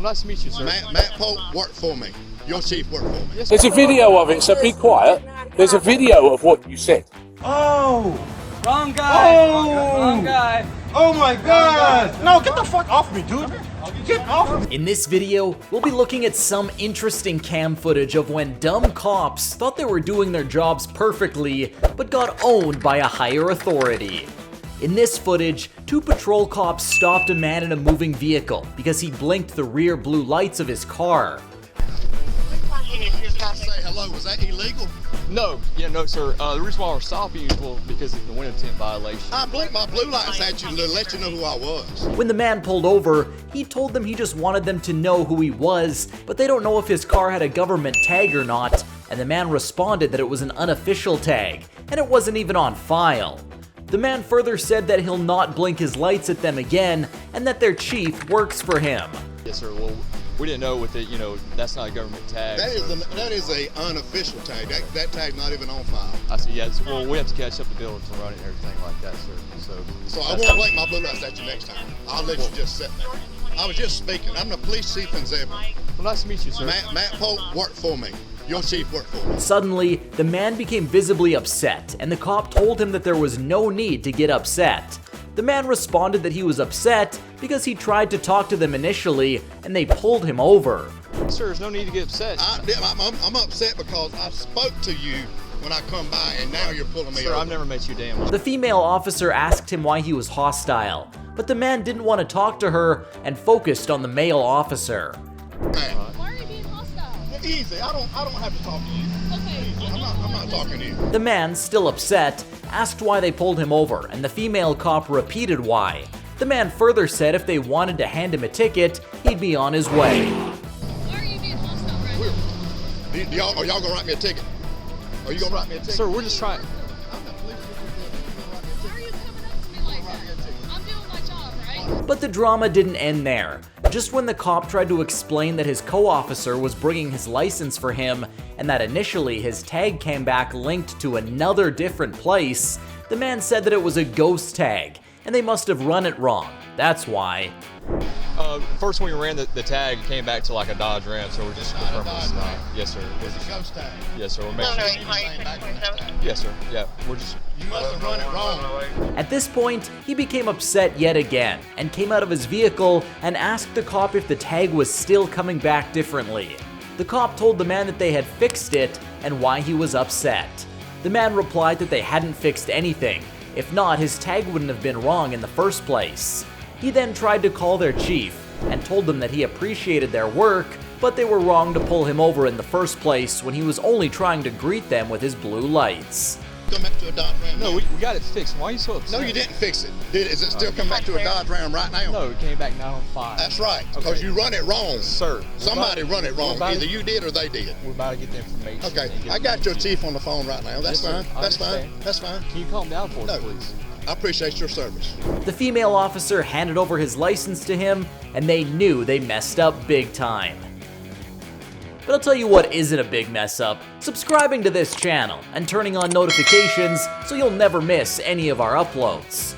Well, nice to meet you, sir. Matt Polk worked for me. Your chief worked for me. Yes, There's a video of it, so be quiet. There's a video of what you said. Oh! Wrong guy. Oh! Wrong guy. Oh my God! No, get the fuck off me, dude! Get off me! In this video, we'll be looking at some interesting cam footage of when dumb cops thought they were doing their jobs perfectly, but got owned by a higher authority. In this footage, two patrol cops stopped a man in a moving vehicle because he blinked the rear blue lights of his car. Say hello, was that illegal? No, no, sir. The reason why we're stopping you is because of the window tint violation. I blinked my blue lights at you to let you know who I was. When the man pulled over, he told them he just wanted them to know who he was, but they don't know if his car had a government tag or not, and the man responded that it was an unofficial tag, and it wasn't even on file. The man further said that he'll not blink his lights at them again, and that their chief works for him. Yes, sir. Well, we didn't know with it, that's not a government tag. That is a unofficial tag. That tag's not even on file. I see, yeah. Well, we have to catch up the buildings and run it and everything like that, sir. So I won't blink my blue lights at you next time. I'll let you just sit there. I was just speaking. I'm the police chief in Zebra. Well, nice to meet you, sir. Matt Polk worked for me. Your chief worked for me. Suddenly, the man became visibly upset, and the cop told him that there was no need to get upset. The man responded that he was upset because he tried to talk to them initially, and they pulled him over. Sir, there's no need to get upset. I'm upset because I spoke to you when I come by, and now you're pulling me over. Sir, I've never met you damn well. The female officer asked him why he was hostile, but the man didn't want to talk to her and focused on the male officer. Hey, Why are you being hostile? easy. I don't have to talk to you. Okay. I'm not talking to you. The man, still upset, asked why they pulled him over, and the female cop repeated why. The man further said if they wanted to hand him a ticket, he'd be on his way. Why are you being hostile right now? Are y'all gonna write me a ticket? Are you gonna write me a ticket? Sir, we're just trying. I'm the police chief. Why are you coming up to me like that? I'm doing my job, right? But the drama didn't end there. Just when the cop tried to explain that his co-officer was bringing his license for him, and that initially his tag came back linked to another different place, the man said that it was a ghost tag, and they must have run it wrong. That's why. First when we ran the tag, it came back to like a Dodge Ram, so we're just confirming this. Yes, sir. It's a ghost tag. Yes, sir. We're making sure. Yes, sir. Yeah, we're just. You must have run it wrong. At this point, he became upset yet again, and came out of his vehicle and asked the cop if the tag was still coming back differently. The cop told the man that they had fixed it and why he was upset. The man replied that they hadn't fixed anything. If not, his tag wouldn't have been wrong in the first place. He then tried to call their chief and told them that he appreciated their work, but they were wrong to pull him over in the first place when he was only trying to greet them with his blue lights. Come back to a Dodge Ram. No, we got it fixed. Why are you so upset? No, you didn't fix it. Is it still come back to a Dodge Ram right now? No, it came back 905. That's right, because you run it wrong. Sir. Somebody run it wrong. about to- Either you did or they did. We're about to get the information. Okay, and get I it got your to chief on the phone right now. That's Yes, sir. fine. I That's fine. understand. That's fine. Can you calm down for us, No. please? I appreciate your service. The female officer handed over his license to him, and they knew they messed up big time. But I'll tell you what isn't a big mess up: subscribing to this channel and turning on notifications so you'll never miss any of our uploads.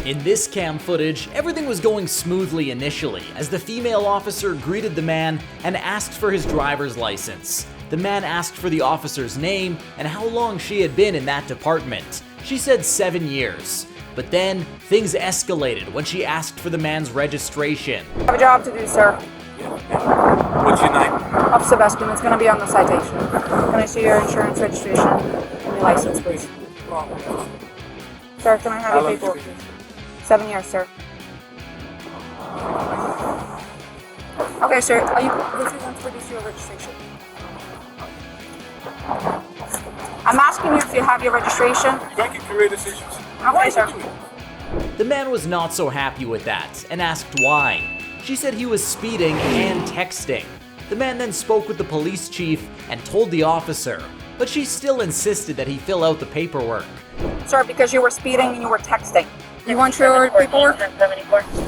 In this cam footage, everything was going smoothly initially as the female officer greeted the man and asked for his driver's license. The man asked for the officer's name and how long she had been in that department. She said 7 years. But then, things escalated when she asked for the man's registration. I have a job to do, sir. What's your name? Officer Bespin, it's going to be on the citation. Can I see your insurance registration and your license, please? Sir, can I have your paperwork, please? 7 years, sir. Okay, sir, are you refusing to produce your registration? I'm asking you if you have your registration. You're making career decisions. Okay, sir. The man was not so happy with that and asked why. She said he was speeding and texting. The man then spoke with the police chief and told the officer, but she still insisted that he fill out the paperwork. Sir, because you were speeding and you were texting. You want your paperwork?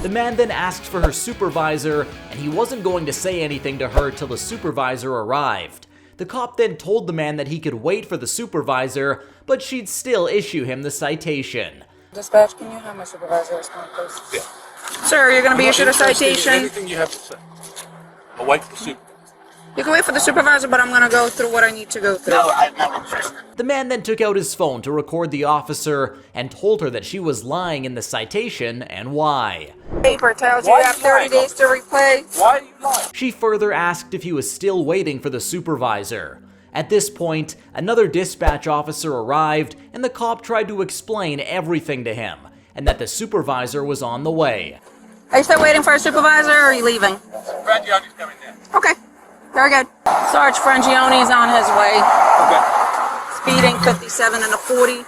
The man then asked for her supervisor, and he wasn't going to say anything to her till the supervisor arrived. The cop then told the man that he could wait for the supervisor, but she'd still issue him the citation. Dispatch, can you have my supervisor respond, please? Yeah. Sir, you're going to be issued a citation. Anything you have to say. I'll wait for the supervisor. You can wait for the supervisor, but I'm gonna go through what I need to go through. The man then took out his phone to record the officer and told her that she was lying in the citation and why. Paper tells you you have 30 days to repay. Why are you lying? She further asked if he was still waiting for the supervisor. At this point, another dispatch officer arrived and the cop tried to explain everything to him and that the supervisor was on the way. Are you still waiting for a supervisor or are you leaving? Frangione's coming down. Okay, very good. Sarge Frangione's on his way. Okay. Speeding 57 and a 40.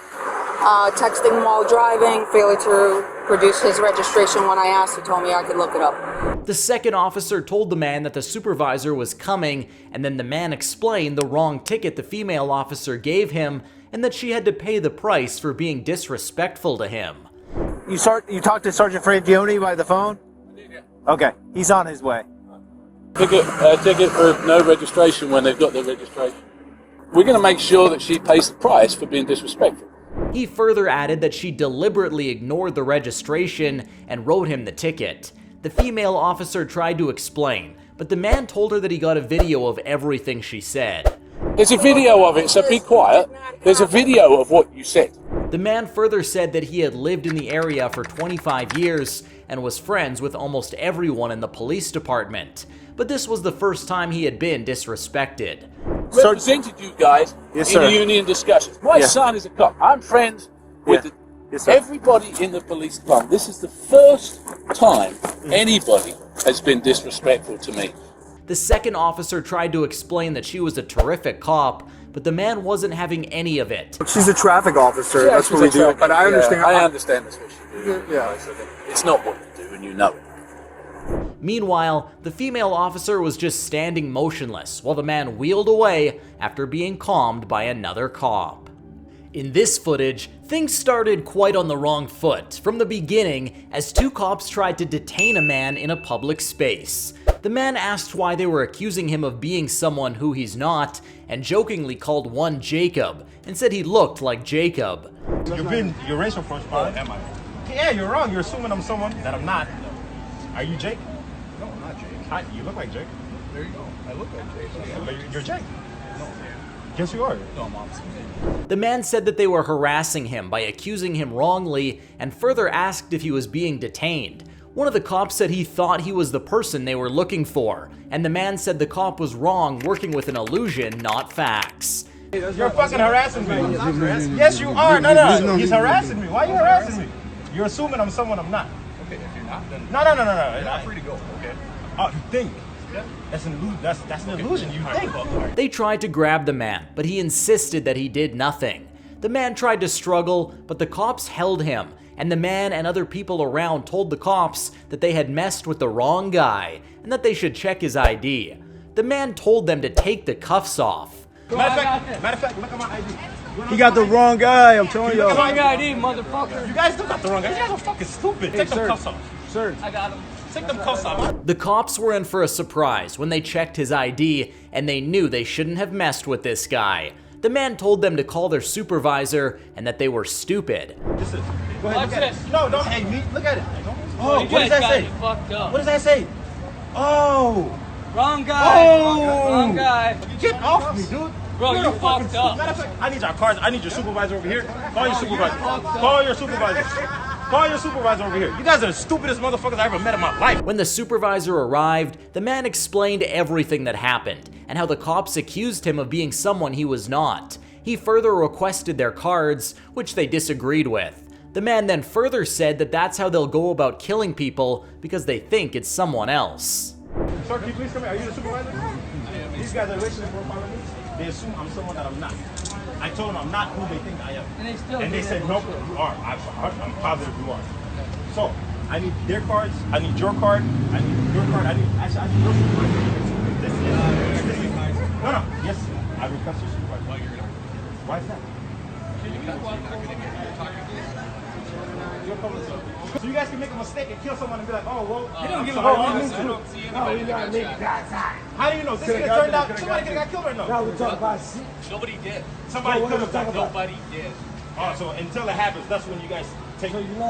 Texting while driving, failure to produce his registration when I asked. He told me I could look it up. The second officer told the man that the supervisor was coming, and then the man explained the wrong ticket the female officer gave him and that she had to pay the price for being disrespectful to him. You talked to Sergeant Frangione by the phone? Yeah. Okay, he's on his way. Ticket for no registration when they've got their registration. We're going to make sure that she pays the price for being disrespectful. He further added that she deliberately ignored the registration and wrote him the ticket. The female officer tried to explain, but the man told her that he got a video of everything she said. There's a video of it, so be quiet. There's a video of what you said. The man further said that he had lived in the area for 25 years and was friends with almost everyone in the police department, but this was the first time he had been disrespected. Represented you guys Yes, in sir. the union discussions. My Yeah. son is a cop. I'm friends with Yes, sir. everybody in the police department. This is the first time anybody has been disrespectful to me. The second officer tried to explain that she was a terrific cop, but the man wasn't having any of it. She's a traffic officer. Yeah, That's what we do. But I understand. I understand that's what you do. Yeah. It's not what you do, and you know it. Meanwhile, the female officer was just standing motionless while the man wheeled away after being calmed by another cop. In this footage, things started quite on the wrong foot from the beginning as two cops tried to detain a man in a public space. The man asked why they were accusing him of being someone who he's not and jokingly called one Jacob and said he looked like Jacob. You're racial profiling. Am I? Yeah, you're wrong. You're assuming I'm someone that I'm not. Are you Jake? No, I'm not Jake. You look like Jake. There you go. I look like Jake. But you're Jake. No. Yes, you are. No, I'm opposite. The man said that they were harassing him by accusing him wrongly and further asked if he was being detained. One of the cops said he thought he was the person they were looking for, and the man said the cop was wrong working with an illusion, not facts. You're fucking harassing me. Yes, you are. No. He's harassing me. Why are you harassing me? You're assuming I'm someone I'm not. Okay, if you're not, then No. you're not free to go. Okay. Oh, you think? That's an illusion. That's an illusion. You think? They tried to grab the man, but he insisted that he did nothing. The man tried to struggle, but the cops held him, and the man and other people around told the cops that they had messed with the wrong guy and that they should check his ID. The man told them to take the cuffs off. Matter of fact, look at my ID. He got the wrong guy. I'm telling you. Look at my ID, motherfucker. You guys don't got the wrong guy. You guys are fucking stupid. Take them cuffs off. Sir. I got him. Take them cuffs off. The cops were in for a surprise when they checked his ID, and they knew they shouldn't have messed with this guy. The man told them to call their supervisor and that they were stupid. This is. Go ahead. Look at it. No, don't hate me. Look at it. Oh, what does that say? Fucked up. What does that say? Oh. Wrong guy. Oh. Wrong guy. Get off me, dude. Bro, You're you a fucking fucked up. Matter of fact, I need your cards. I need your supervisor over here. Call your supervisor. Call your supervisor. Call your supervisor over here. You guys are the stupidest motherfuckers I ever met in my life. When the supervisor arrived, the man explained everything that happened and how the cops accused him of being someone he was not. He further requested their cards, which they disagreed with. The man then further said that that's how they'll go about killing people because they think it's someone else. Sir, can you please come here? Are you the supervisor? These guys are racially profiling me. They assume I'm someone that I'm not. I told them I'm not who they think I am. And they said, nope, you are. I'm positive you are. So, I need their cards. I need your card. I need your card. I need your supervisor. No. Yes, I request your supervisor. Why is that? So you guys can make a mistake and kill someone and be like, oh, well, You don't give a How do you know? This could have turned out, somebody could have got killed or no? Nobody did. Somebody could have got killed. Nobody did. Oh, so until it happens, that's when you guys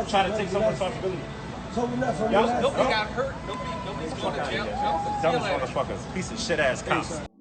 try to take some responsibility. Nobody got hurt. Nobody's Dumbest motherfuckers, piece of shit ass cops.